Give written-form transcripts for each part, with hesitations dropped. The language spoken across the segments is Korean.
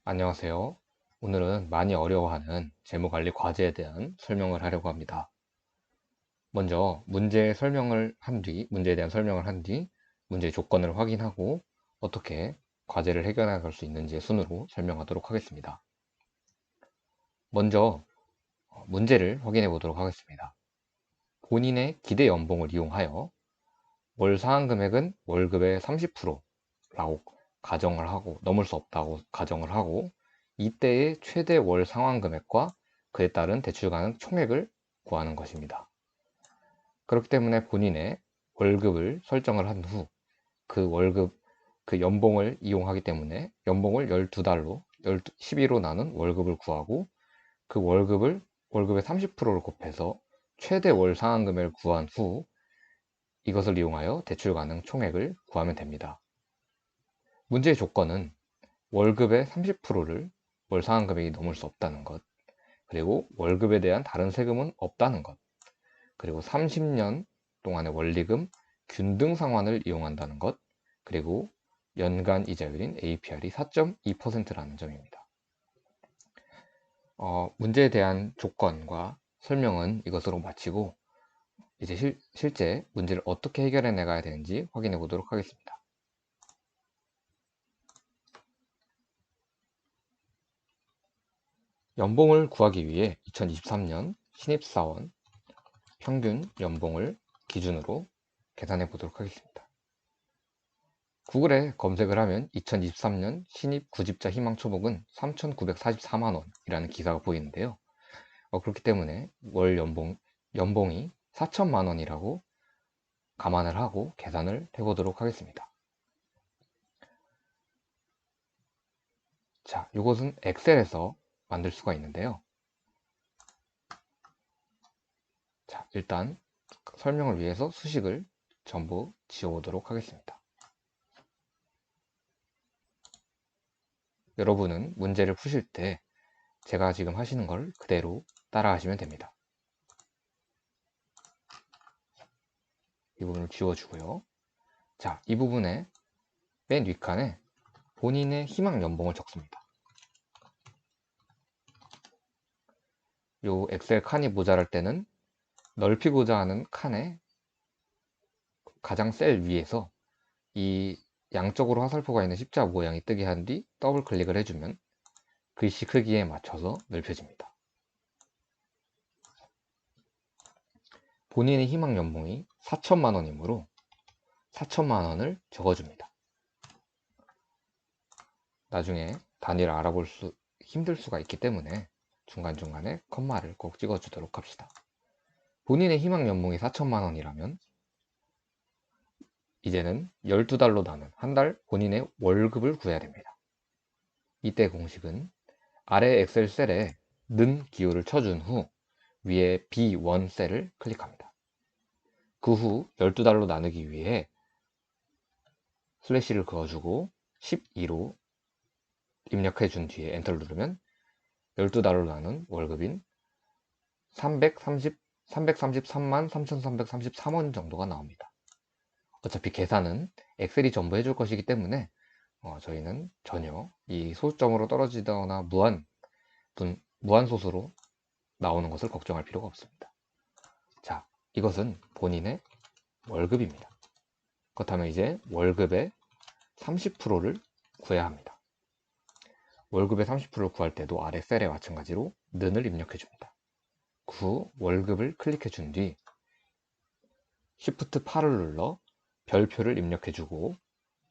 안녕하세요. 오늘은 많이 어려워하는 재무관리 과제에 대한 설명을 하려고 합니다. 먼저 문제에 대한 설명을 한 뒤, 문제의 조건을 확인하고 어떻게 과제를 해결해 갈 수 있는지의 순으로 설명하도록 하겠습니다. 먼저 문제를 확인해 보도록 하겠습니다. 본인의 기대 연봉을 이용하여 월 상한 금액은 월급의 30%라고 가정을 하고, 넘을 수 없다고 가정을 하고, 이때의 최대 월 상환 금액과 그에 따른 대출 가능 총액을 구하는 것입니다. 그렇기 때문에 본인의 월급을 설정을 한 후 그 연봉을 이용하기 때문에 연봉을 12달로 12로 나눈 월급을 구하고, 그 월급의 30%를 곱해서 최대 월 상환 금액을 구한 후 이것을 이용하여 대출 가능 총액을 구하면 됩니다. 문제의 조건은 월급의 30%를 월 상환 금액이 넘을 수 없다는 것, 그리고 월급에 대한 다른 세금은 없다는 것, 그리고 30년 동안의 원리금 균등 상환을 이용한다는 것, 그리고 연간 이자율인 APR이 4.2%라는 점입니다. 문제에 대한 조건과 설명은 이것으로 마치고, 이제 실제 문제를 어떻게 해결해 나가야 되는지 확인해 보도록 하겠습니다. 연봉을 구하기 위해 2023년 신입사원 평균 연봉을 기준으로 계산해 보도록 하겠습니다. 구글에 검색을 하면 2023년 신입 구직자 희망 초봉은 3,944만원이라는 기사가 보이는데요. 그렇기 때문에 월 연봉이 4천만원이라고 감안을 하고 계산을 해보도록 하겠습니다. 자, 이것은 엑셀에서 만들 수가 있는데요. 자, 일단 설명을 위해서 수식을 전부 지워보도록 하겠습니다. 여러분은 문제를 푸실 때 제가 지금 하시는 걸 그대로 따라 하시면 됩니다. 이 부분을 지워주고요. 자, 이 부분에 맨 윗칸에 본인의 희망 연봉을 적습니다. 요 엑셀 칸이 모자랄 때는 넓히고자 하는 칸의 가장 셀 위에서 이 양쪽으로 화살표가 있는 십자가 모양이 뜨게 한 뒤 더블 클릭을 해주면 글씨 크기에 맞춰서 넓혀집니다. 본인의 희망 연봉이 4천만 원이므로 4천만 원을 적어줍니다. 나중에 단위를 힘들 수가 있기 때문에 중간중간에 컴마를 꼭 찍어주도록 합시다. 본인의 희망 연봉이 4천만 원이라면 이제는 12달로 나눈 한 달 본인의 월급을 구해야 됩니다. 이때 공식은 아래 엑셀 셀에 는 기호를 쳐준 후 위에 B1 셀을 클릭합니다. 그 후 12달로 나누기 위해 슬래시를 그어주고 12로 입력해 준 뒤에 엔터를 누르면 12달로 나눈 월급인 333만 3,333원 정도가 나옵니다. 어차피 계산은 엑셀이 전부 해줄 것이기 때문에 저희는 전혀 이 소수점으로 떨어지거나 무한소수로 나오는 것을 걱정할 필요가 없습니다. 자, 이것은 본인의 월급입니다. 그렇다면 이제 월급의 30%를 구해야 합니다. 월급의 30%를 구할 때도 아래 셀에 마찬가지로 는을 입력해 줍니다. 그 후 월급을 클릭해 준 뒤 Shift 8을 눌러 별표를 입력해 주고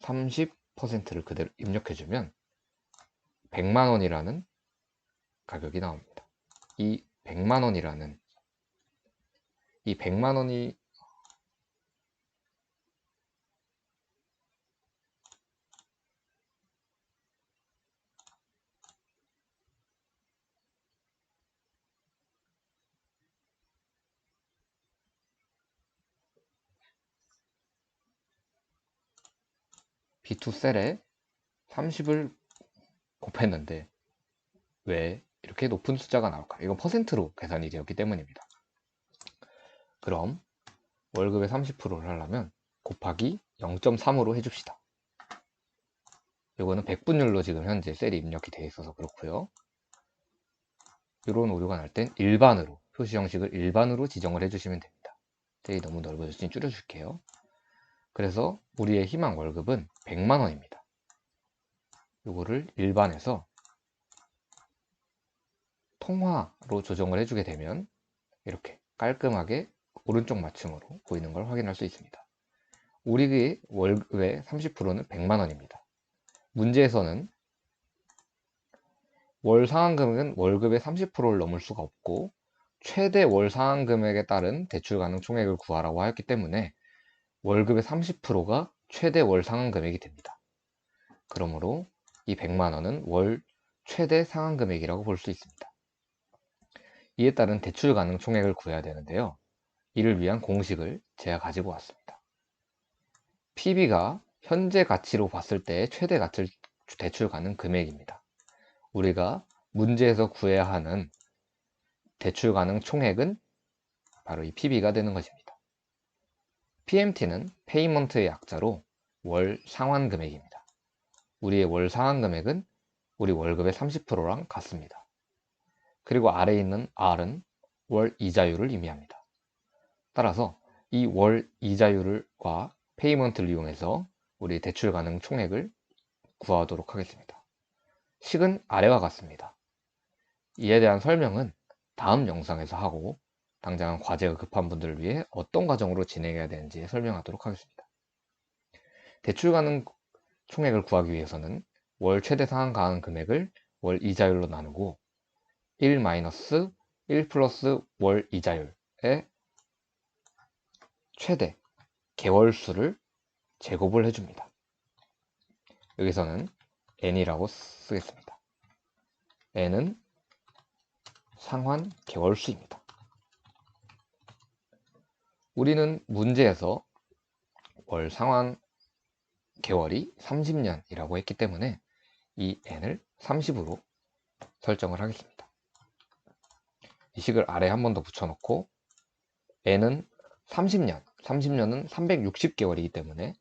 30%를 그대로 입력해 주면 100만 원이라는 가격이 나옵니다. 이 100만 원이 B2 셀에 30을 곱했는데 왜 이렇게 높은 숫자가 나올까? 이건 퍼센트로 계산이 되었기 때문입니다. 그럼 월급의 30%를 하려면 곱하기 0.3으로 해줍시다. 이거는 100분율로 지금 현재 셀이 입력이 되어 있어서 그렇고요. 이런 오류가 날 땐 일반으로, 표시 형식을 일반으로 지정을 해주시면 됩니다. 셀이 너무 넓어졌으니 줄여줄게요. 그래서 우리의 희망 월급은 100만원입니다. 이거를 일반에서 통화로 조정을 해주게 되면 이렇게 깔끔하게 오른쪽 맞춤으로 보이는 걸 확인할 수 있습니다. 우리의 월급의 30%는 100만원입니다. 문제에서는 월 상환금액은 월급의 30%를 넘을 수가 없고 최대 월 상환금액에 따른 대출 가능 총액을 구하라고 하였기 때문에 월급의 30%가 최대 월 상환금액이 됩니다. 그러므로 이 100만원은 월 최대 상환금액이라고 볼 수 있습니다. 이에 따른 대출 가능 총액을 구해야 되는데요. 이를 위한 공식을 제가 가지고 왔습니다. PB가 현재 가치로 봤을 때 최대 대출 가능 금액입니다. 우리가 문제에서 구해야 하는 대출 가능 총액은 바로 이 PB가 되는 것입니다. PMT는 페이먼트의 약자로 월 상환 금액입니다. 우리의 월 상환 금액은 우리 월급의 30%랑 같습니다. 그리고 아래에 있는 R은 월 이자율을 의미합니다. 따라서 이 월 이자율과 페이먼트를 이용해서 우리 대출 가능 총액을 구하도록 하겠습니다. 식은 아래와 같습니다. 이에 대한 설명은 다음 영상에서 하고 당장 과제가 급한 분들을 위해 어떤 과정으로 진행해야 되는지 설명하도록 하겠습니다. 대출 가능 총액을 구하기 위해서는 월 최대 상환 가능 금액을 월 이자율로 나누고 1 플러스 월 이자율의 최대 개월수를 제곱을 해줍니다. 여기서는 n이라고 쓰겠습니다. n은 상환 개월수입니다. 우리는 문제에서 월 상환 개월이 30년이라고 했기 때문에 이 n을 30으로 설정을 하겠습니다. 이 식을 아래에 한 번 더 붙여놓고 n은 30년, 30년은 360개월이기 때문에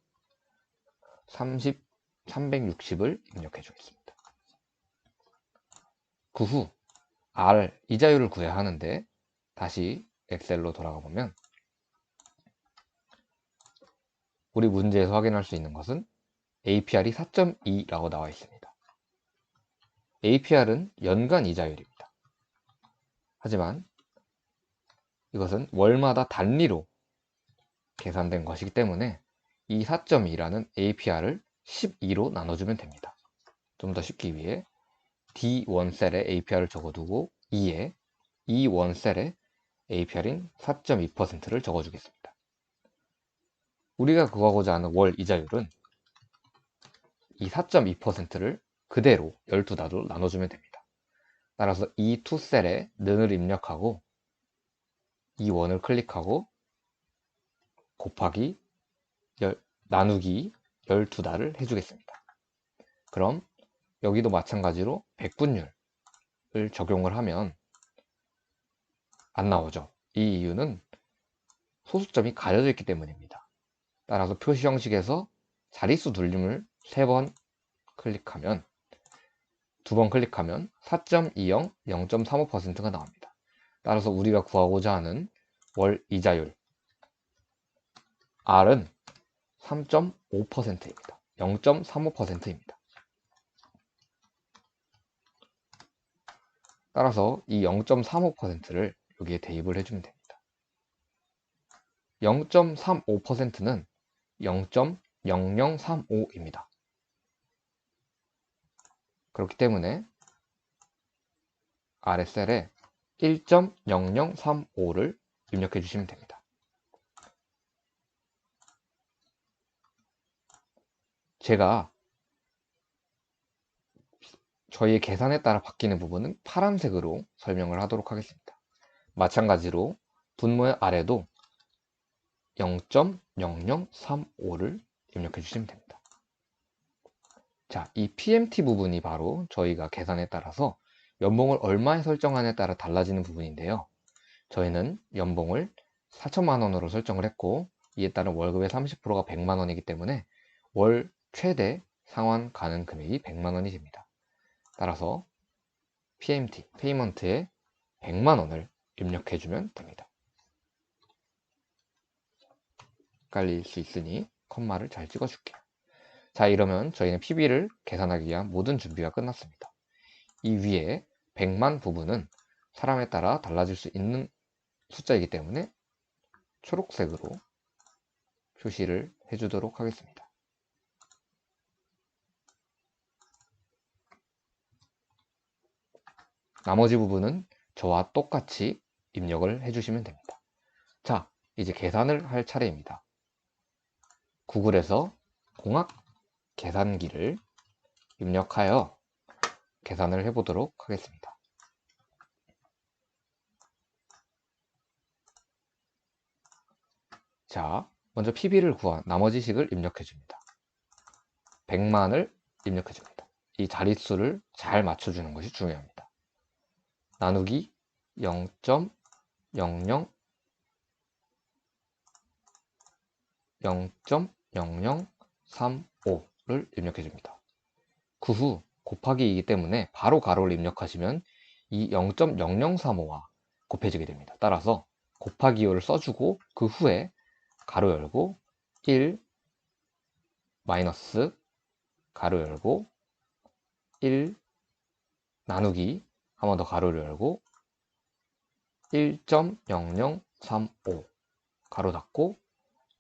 360을 입력해 주겠습니다. 그 후 R, 이자율을 구해야 하는데 다시 엑셀로 돌아가 보면 우리 문제에서 확인할 수 있는 것은 APR이 4.2라고 나와 있습니다. APR은 연간 이자율입니다. 하지만 이것은 월마다 단리로 계산된 것이기 때문에 이 4.2라는 APR을 12로 나눠주면 됩니다. 좀 더 쉽기 위해 D1셀에 APR을 적어두고 2에 E1셀에 APR인 4.2%를 적어주겠습니다. 우리가 구하고자 하는 월 이자율은 이 4.2%를 그대로 12달로 나눠주면 됩니다. 따라서 E2셀에 는을 입력하고 E1을 클릭하고 곱하기 나누기 12달을 해주겠습니다. 그럼 여기도 마찬가지로 100분율을 적용을 하면 안 나오죠. 이 이유는 소수점이 가려져 있기 때문입니다. 따라서 표시 형식에서 자릿수 눌림을 3번 클릭하면 2번 클릭하면 4.20, 0.35%가 나옵니다. 따라서 우리가 구하고자 하는 월 이자율 R은 3.5%입니다. 0.35%입니다. 따라서 이 0.35%를 여기에 대입을 해주면 됩니다. 0.35%는 0.0035입니다. 그렇기 때문에 아랫셀에 1.0035를 입력해 주시면 됩니다. 제가 저희의 계산에 따라 바뀌는 부분은 파란색으로 설명을 하도록 하겠습니다. 마찬가지로 분모의 아래도 0.0035를 입력해 주시면 됩니다. 자, 이 PMT 부분이 바로 저희가 계산에 따라서 연봉을 얼마에 설정하냐에 따라 달라지는 부분인데요. 저희는 연봉을 4천만 원으로 설정을 했고 이에 따른 월급의 30%가 100만 원이기 때문에 월 최대 상환 가능 금액이 100만 원이 됩니다. 따라서 PMT, 페이먼트에 100만 원을 입력해주면 됩니다. 헷갈릴 수 있으니 컴마를 잘 찍어줄게요. 자, 이러면 저희는 PB를 계산하기 위한 모든 준비가 끝났습니다. 이 위에 100만 부분은 사람에 따라 달라질 수 있는 숫자이기 때문에 초록색으로 표시를 해주도록 하겠습니다. 나머지 부분은 저와 똑같이 입력을 해주시면 됩니다. 자, 이제 계산을 할 차례입니다. 구글에서 공학 계산기를 입력하여 계산을 해보도록 하겠습니다. 자, 먼저 PB를 구한 나머지 식을 입력해줍니다. 100만을 입력해줍니다. 이 자릿수를 잘 맞춰주는 것이 중요합니다. 나누기 0.0035를 입력해줍니다. 그 후 곱하기이기 때문에 바로 가로를 입력하시면 이 0.0035와 곱해지게 됩니다. 따라서 곱하기호를 써주고 그 후에 가로 열고 1 마이너스 가로 열고 1 나누기 한 번 더 가로를 열고 1.0035 가로 닫고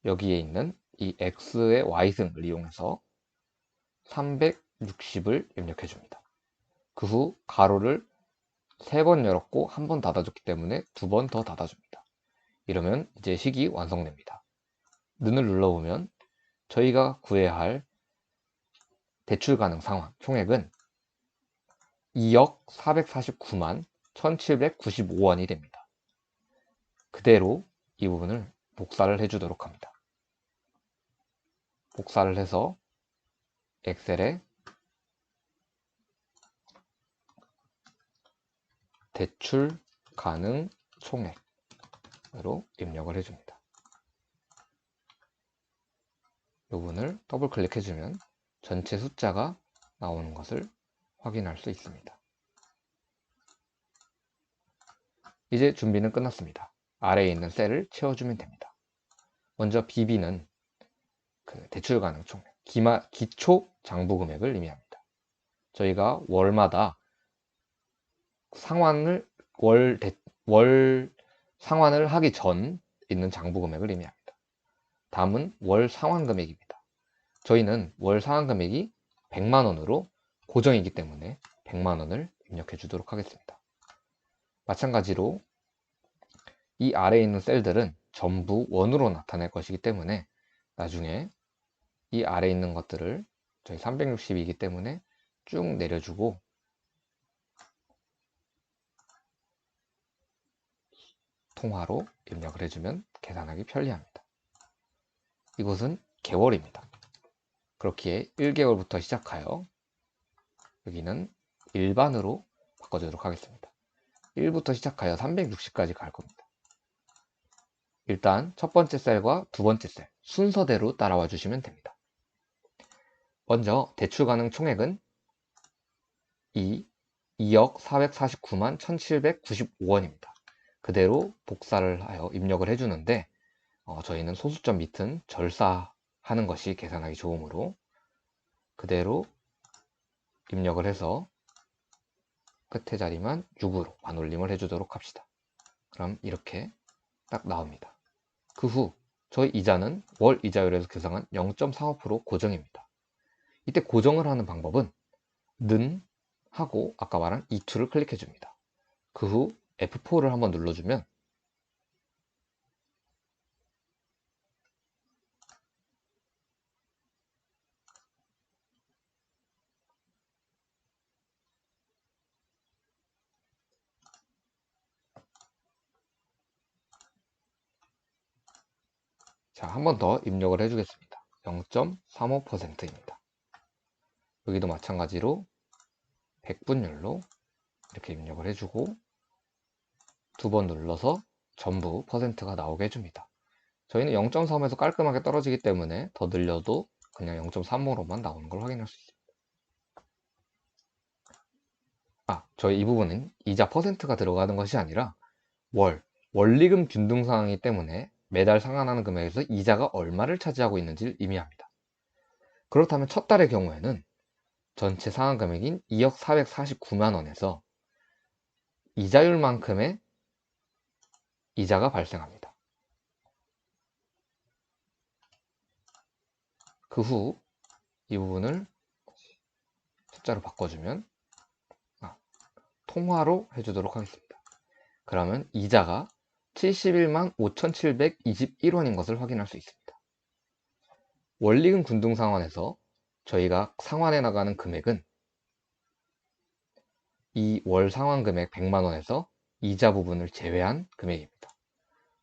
여기에 있는 이 x의 y승을 이용해서 360을 입력해 줍니다. 그 후 가로를 3번 열었고 한 번 닫아줬기 때문에 2번 더 닫아줍니다. 이러면 이제 식이 완성됩니다. 눈을 눌러보면 저희가 구해야 할 대출 가능 상환 총액은 2억 449만 1795원이 됩니다. 그대로 이 부분을 복사를 해주도록 합니다. 복사를 해서 엑셀에 대출 가능 총액으로 입력을 해줍니다. 이 부분을 더블 클릭해주면 전체 숫자가 나오는 것을 확인할 수 있습니다. 이제 준비는 끝났습니다. 아래에 있는 셀을 채워주면 됩니다. 먼저 BB는 그 대출 가능 총액, 기초 장부 금액을 의미합니다. 저희가 월마다 상환을 월 상환을 하기 전 있는 장부 금액을 의미합니다. 다음은 월 상환 금액입니다. 저희는 월 상환 금액이 100만 원으로 고정이기 때문에 100만 원을 입력해 주도록 하겠습니다. 마찬가지로 이 아래에 있는 셀들은 전부 원으로 나타낼 것이기 때문에 나중에 이 아래에 있는 것들을 저희 360이기 때문에 쭉 내려주고 통화로 입력을 해주면 계산하기 편리합니다. 이곳은 개월입니다. 그렇기에 1개월부터 시작하여 여기는 일반으로 바꿔주도록 하겠습니다. 1부터 시작하여 360까지 갈 겁니다. 일단 첫 번째 셀과 두 번째 셀 순서대로 따라와 주시면 됩니다. 먼저 대출 가능 총액은 2억 449만 1795원입니다. 그대로 복사를 하여 입력을 해주는데 저희는 소수점 밑은 절사하는 것이 계산하기 좋으므로 그대로 입력을 해서 끝에 자리만 6으로 반올림을 해주도록 합시다. 그럼 이렇게 딱 나옵니다. 그 후 저희 이자는 월 이자율에서 계산한 0.45% 고정입니다. 이때 고정을 하는 방법은 는 하고 아까 말한 E2를 클릭해 줍니다. 그 후 F4를 한번 눌러주면 자, 한 번 더 입력을 해주겠습니다. 0.35%입니다. 여기도 마찬가지로 100분율로 이렇게 입력을 해주고 두 번 눌러서 전부 퍼센트가 나오게 해줍니다. 저희는 0.3에서 깔끔하게 떨어지기 때문에 더 늘려도 그냥 0.35로만 나오는 걸 확인할 수 있습니다. 저희 이 부분은 이자 퍼센트가 들어가는 것이 아니라 원리금 균등 상황이기 때문에 매달 상환하는 금액에서 이자가 얼마를 차지하고 있는지를 의미합니다. 그렇다면 첫 달의 경우에는 전체 상환 금액인 2억 449만 원에서 이자율만큼의 이자가 발생합니다. 그 후 이 부분을 숫자로 바꿔주면 통화로 해주도록 하겠습니다. 그러면 이자가 71만 5,721원인 것을 확인할 수 있습니다. 원리금 균등 상환에서 저희가 상환해 나가는 금액은 이 월 상환 금액 100만원에서 이자 부분을 제외한 금액입니다.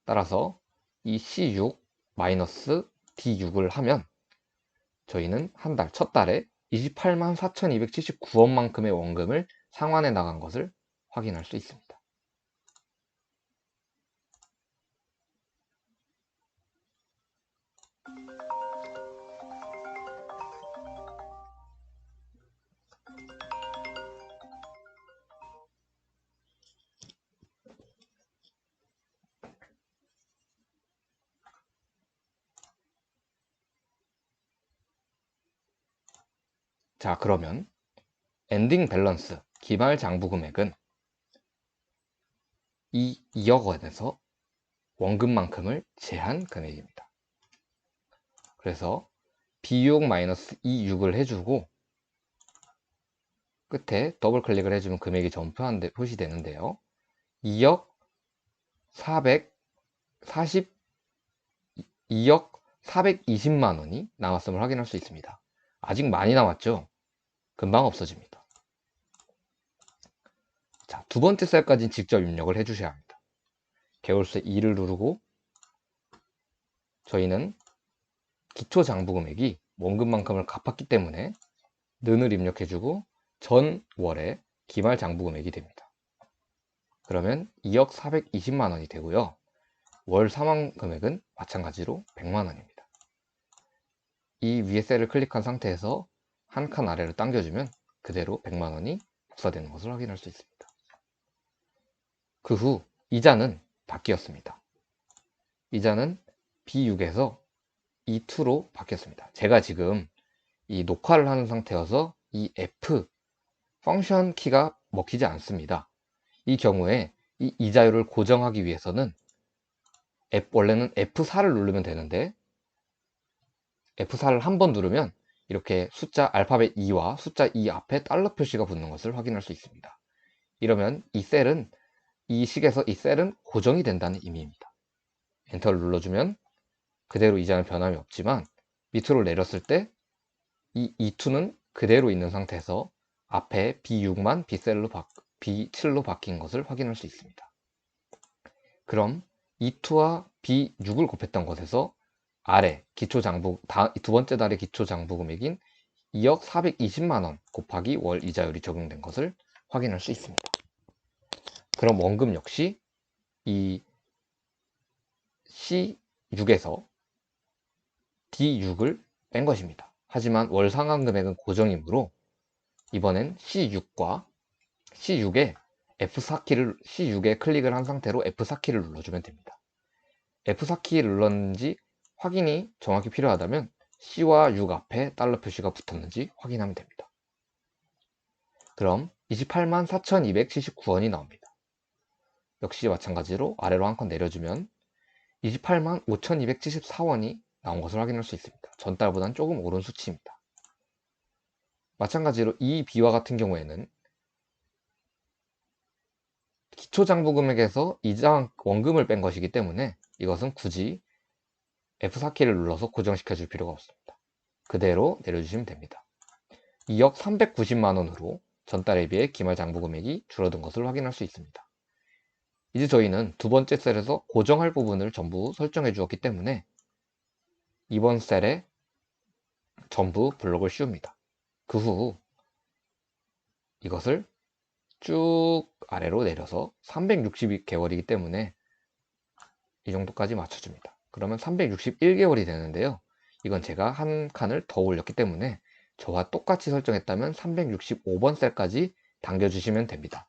따라서 이 C6 마이너스 D6을 하면 저희는 한 달, 첫 달에 28만 4,279원만큼의 원금을 상환해 나간 것을 확인할 수 있습니다. 자, 그러면 엔딩 밸런스 기말 장부 금액은 이 2억 원에서 원금만큼을 제한 금액입니다. 그래서 B6 마이너스 E6을 해주고 끝에 더블 클릭을 해주면 금액이 표시되는데요. 2억 2억 420만 원이 남았음을 확인할 수 있습니다. 아직 많이 남았죠? 금방 없어집니다. 자, 두 번째 셀까지는 직접 입력을 해주셔야 합니다. 개월수의 2를 누르고 저희는 기초장부금액이 원금만큼을 갚았기 때문에 는을 입력해주고 전 월의 기말장부금액이 됩니다. 그러면 2억 420만 원이 되고요. 월 상환금액은 마찬가지로 100만 원입니다. 이 위에 셀을 클릭한 상태에서 한 칸 아래로 당겨주면 그대로 100만 원이 복사되는 것을 확인할 수 있습니다. 그 후 이자는 바뀌었습니다. 이자는 B6에서 E2로 바뀌었습니다. 제가 지금 이 녹화를 하는 상태여서 이 F 펑션 키가 먹히지 않습니다. 이 경우에 이 이자율을 고정하기 위해서는 원래는 F4를 누르면 되는데 F4를 한 번 누르면 이렇게 숫자 알파벳 2와 숫자 2 앞에 달러 표시가 붙는 것을 확인할 수 있습니다. 이러면 이 식에서 이 셀은 고정이 된다는 의미입니다. 엔터를 눌러주면 그대로 이자는 변함이 없지만 밑으로 내렸을 때 이 E2는 그대로 있는 상태에서 앞에 B6만 B7로 바뀐 것을 확인할 수 있습니다. 그럼 E2와 B6을 곱했던 것에서 아래 두 번째 달의 기초장부 금액인 2억 420만 원 곱하기 월 이자율이 적용된 것을 확인할 수 있습니다. 그럼 원금 역시 이 C6에서 D6을 뺀 것입니다. 하지만 월 상환 금액은 고정이므로 이번엔 C6에 C6에 클릭을 한 상태로 F4키를 눌러주면 됩니다. F4키 눌렀는지 확인이 정확히 필요하다면 C와 6 앞에 달러 표시가 붙었는지 확인하면 됩니다. 그럼 28만 4,279원이 나옵니다. 역시 마찬가지로 아래로 한 칸 내려주면 28만 5,274원이 나온 것을 확인할 수 있습니다. 전달보다는 조금 오른 수치입니다. 마찬가지로 이 B와 같은 경우에는 기초장부금액에서 이자 원금을 뺀 것이기 때문에 이것은 굳이 F4키를 눌러서 고정시켜 줄 필요가 없습니다. 그대로 내려주시면 됩니다. 2억 390만원으로 전달에 비해 기말장부금액이 줄어든 것을 확인할 수 있습니다. 이제 저희는 두 번째 셀에서 고정할 부분을 전부 설정해 주었기 때문에 이번 셀에 전부 블록을 씌웁니다. 그 후 이것을 쭉 아래로 내려서 360개월이기 때문에 이 정도까지 맞춰줍니다. 그러면 361개월이 되는데요. 이건 제가 한 칸을 더 올렸기 때문에 저와 똑같이 설정했다면 365번 셀까지 당겨주시면 됩니다.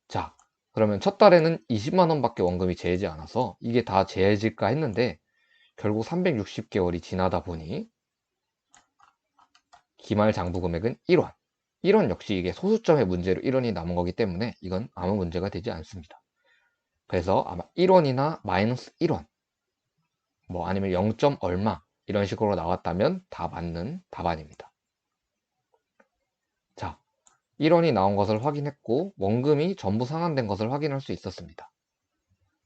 자, 그러면 첫 달에는 20만원 밖에 원금이 제해지 않아서 이게 다 제해질까 했는데 결국 360개월이 지나다 보니 기말 장부 금액은 1원. 1원 역시 이게 소수점의 문제로 1원이 남은 거기 때문에 이건 아무 문제가 되지 않습니다. 그래서 아마 1원이나 마이너스 1원 뭐 아니면 0. 얼마 이런 식으로 나왔다면 다 맞는 답안입니다. 자, 1원이 나온 것을 확인했고 원금이 전부 상환된 것을 확인할 수 있었습니다.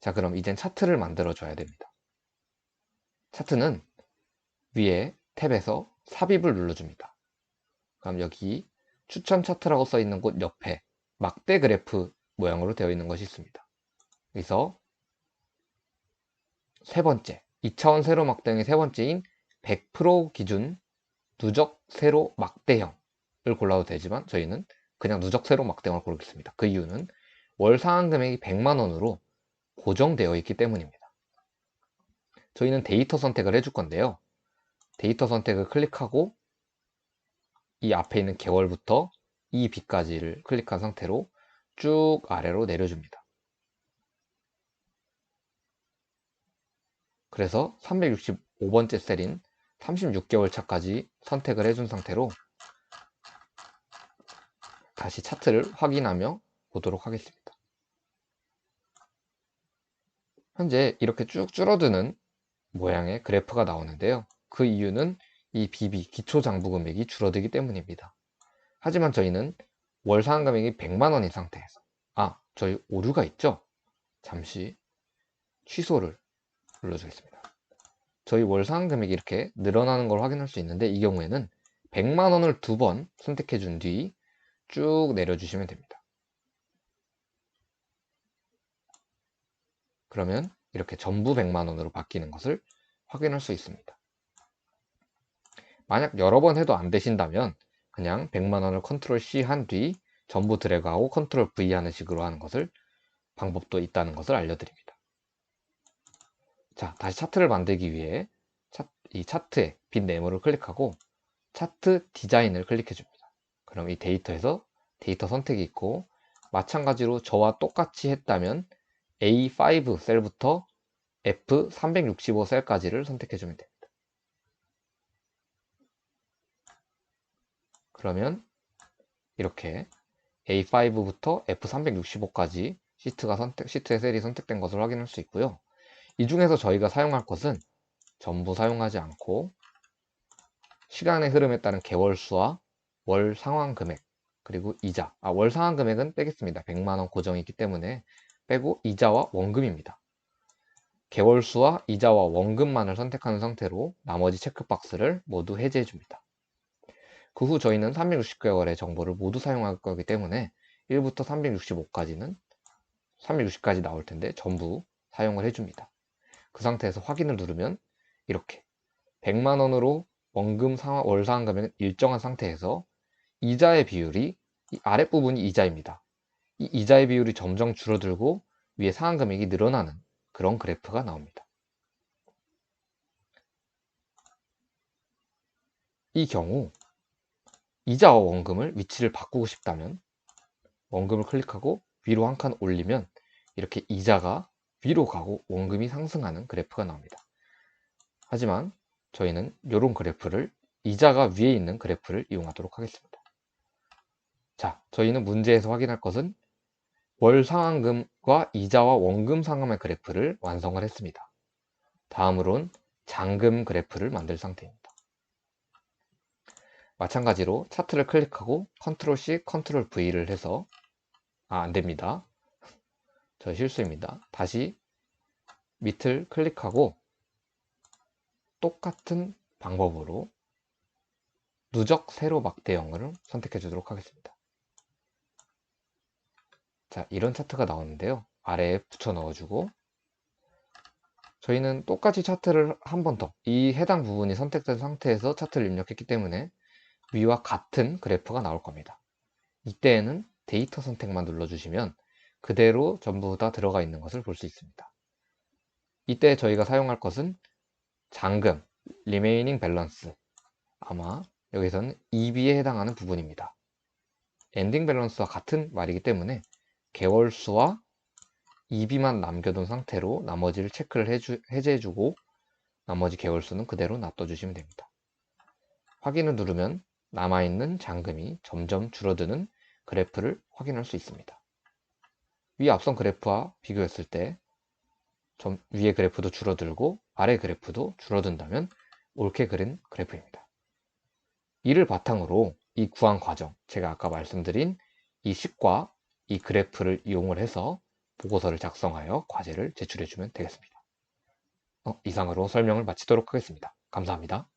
자, 그럼 이젠 차트를 만들어 줘야 됩니다. 차트는 위에 탭에서 삽입을 눌러줍니다. 그럼 여기 추천 차트라고 써 있는 곳 옆에 막대 그래프 모양으로 되어 있는 것이 있습니다. 여기서 세 번째 2차원 세로 막대형의 세 번째인 100% 기준 누적 세로 막대형을 골라도 되지만 저희는 그냥 누적 세로 막대형을 고르겠습니다. 그 이유는 월 상환 금액이 100만원으로 고정되어 있기 때문입니다. 저희는 데이터 선택을 해줄 건데요. 데이터 선택을 클릭하고 이 앞에 있는 개월부터 이 B까지를 클릭한 상태로 쭉 아래로 내려줍니다. 그래서 365번째 셀인 36개월 차까지 선택을 해준 상태로 다시 차트를 확인하며 보도록 하겠습니다. 현재 이렇게 쭉 줄어드는 모양의 그래프가 나오는데요. 그 이유는 이 BB 기초장부 금액이 줄어들기 때문입니다. 하지만 저희는 월 상환 금액이 100만원인 상태에서 저희 오류가 있죠? 잠시 취소를 눌러주겠습니다. 저희 월 상환 금액이 이렇게 늘어나는 걸 확인할 수 있는데 이 경우에는 100만원을 2번 선택해 준 뒤 쭉 내려주시면 됩니다. 그러면 이렇게 전부 100만원으로 바뀌는 것을 확인할 수 있습니다. 만약 여러 번 해도 안 되신다면 그냥 100만원을 컨트롤 C 한 뒤 전부 드래그하고 컨트롤 V 하는 식으로 하는 것을 방법도 있다는 것을 알려드립니다. 자, 다시 차트를 만들기 위해 이 차트에 빈 네모를 클릭하고 차트 디자인을 클릭해 줍니다. 그럼 이 데이터에서 데이터 선택이 있고 마찬가지로 저와 똑같이 했다면 A5 셀부터 F365 셀까지를 선택해 주면 됩니다. 그러면 이렇게 A5부터 F365까지 시트의 셀이 선택된 것을 확인할 수 있고요. 이 중에서 저희가 사용할 것은 전부 사용하지 않고 시간의 흐름에 따른 개월수와 월 상환 금액 그리고 이자 월 상환 금액은 빼겠습니다. 100만원 고정이기 때문에 빼고 이자와 원금입니다. 개월수와 이자와 원금만을 선택하는 상태로 나머지 체크박스를 모두 해제해 줍니다. 그 후 저희는 360개월의 정보를 모두 사용할 거기 때문에 1부터 365까지는 360까지 나올 텐데 전부 사용을 해줍니다. 그 상태에서 확인을 누르면 이렇게 100만원으로 원금 월 상환 금액은 일정한 상태에서 이자의 비율이 이 아랫부분이 이자입니다. 이 이자의 비율이 점점 줄어들고 위에 상환 금액이 늘어나는 그런 그래프가 나옵니다. 이 경우 이자와 원금을 위치를 바꾸고 싶다면 원금을 클릭하고 위로 한 칸 올리면 이렇게 이자가 위로 가고 원금이 상승하는 그래프가 나옵니다. 하지만 저희는 이런 그래프를 이자가 위에 있는 그래프를 이용하도록 하겠습니다. 자, 저희는 문제에서 확인할 것은 월 상환금과 이자와 원금 상환의 그래프를 완성을 했습니다. 다음으론 잔금 그래프를 만들 상태입니다. 마찬가지로 차트를 클릭하고 컨트롤 C, 컨트롤 V를 해서 안됩니다. 저 실수입니다. 다시 밑을 클릭하고 똑같은 방법으로 누적 세로 막대형을 선택해 주도록 하겠습니다. 자, 이런 차트가 나오는데요. 아래에 붙여 넣어주고 저희는 똑같이 차트를 한 번 더 이 해당 부분이 선택된 상태에서 차트를 입력했기 때문에 위와 같은 그래프가 나올 겁니다. 이때에는 데이터 선택만 눌러주시면 그대로 전부 다 들어가 있는 것을 볼 수 있습니다. 이때 저희가 사용할 것은 잔금, remaining balance, 아마 여기서는 EB에 해당하는 부분입니다. 엔딩 밸런스와 같은 말이기 때문에 개월수와 EB만 남겨둔 상태로 나머지를 체크를 해제해주고 나머지 개월수는 그대로 놔둬주시면 됩니다. 확인을 누르면 남아있는 잔금이 점점 줄어드는 그래프를 확인할 수 있습니다. 위 앞선 그래프와 비교했을 때 위의 그래프도 줄어들고 아래 그래프도 줄어든다면 옳게 그린 그래프입니다. 이를 바탕으로 이 구한 과정, 제가 아까 말씀드린 이 식과 이 그래프를 이용을 해서 보고서를 작성하여 과제를 제출해 주면 되겠습니다. 이상으로 설명을 마치도록 하겠습니다. 감사합니다.